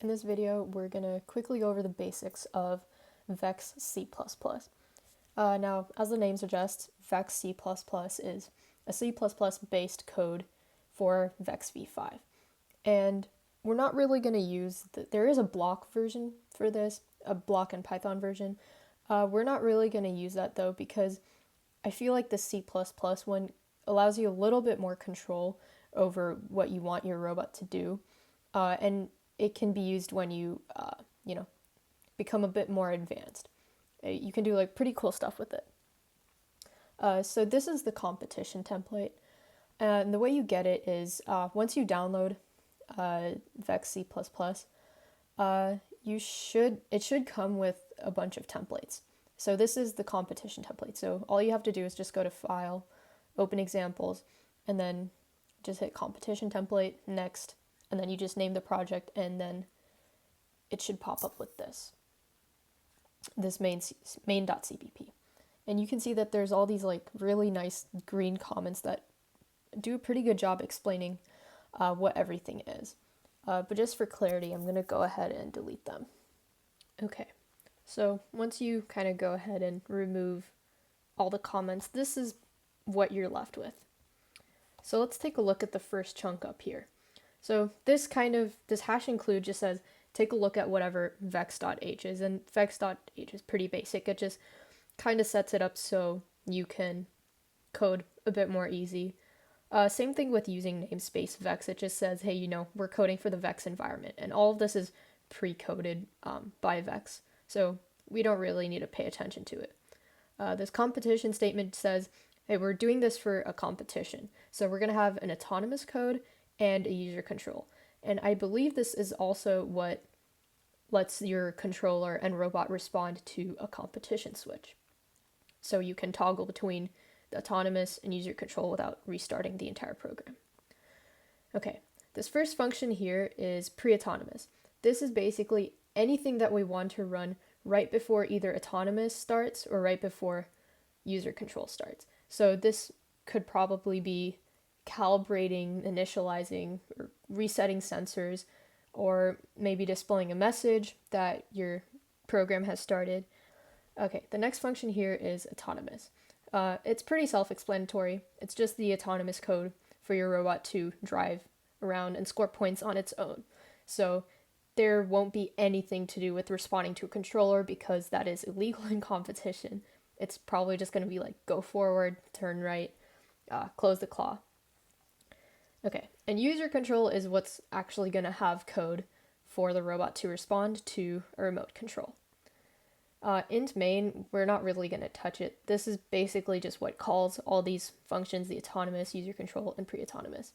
In this video, we're going to quickly go over the basics of Vex C++. Now, as the name suggests, Vex C++ is a C++ based code for Vex v5. And we're not really going to use, there is a block version for this, a block and Python version. We're not really going to use that though, because I feel like the C++ one allows you a little bit more control over what you want your robot to do. And it can be used when you, become a bit more advanced. You can do like pretty cool stuff with it. So this is the competition template. And the way you get it is once you download Vex C++, it should come with a bunch of templates. So this is the competition template. So all you have to do is just go to File, Open Examples, and then just hit Competition Template, Next, and then you just name the project, and then it should pop up with this main.cpp. And you can see that there's all these like really nice green comments that do a pretty good job explaining what everything is. But just for clarity, I'm going to go ahead and delete them. Okay, so once you kind of go ahead and remove all the comments, this is what you're left with. So let's take a look at the first chunk up here. So this hash include just says, take a look at whatever vex.h is, and vex.h is pretty basic. It just kind of sets it up so you can code a bit more easy. Same thing with using namespace vex. It just says, hey, we're coding for the vex environment, and all of this is pre-coded by vex, so we don't really need to pay attention to it. This competition statement says, hey, we're doing this for a competition, so we're going to have an autonomous code and a user control. And I believe this is also what lets your controller and robot respond to a competition switch. So you can toggle between the autonomous and user control without restarting the entire program. Okay, this first function here is pre-autonomous. This is basically anything that we want to run right before either autonomous starts or right before user control starts. So this could probably be calibrating, initializing, or resetting sensors, or maybe displaying a message that your program has started. Okay, the next function here is autonomous. It's pretty self-explanatory. It's just the autonomous code for your robot to drive around and score points on its own. So there won't be anything to do with responding to a controller because that is illegal in competition. It's probably just going to be like go forward, turn right, close the claw. Okay, and user control is what's actually going to have code for the robot to respond to a remote control. Int main, we're not really going to touch it. This is basically just what calls all these functions, the autonomous, user control, and pre-autonomous.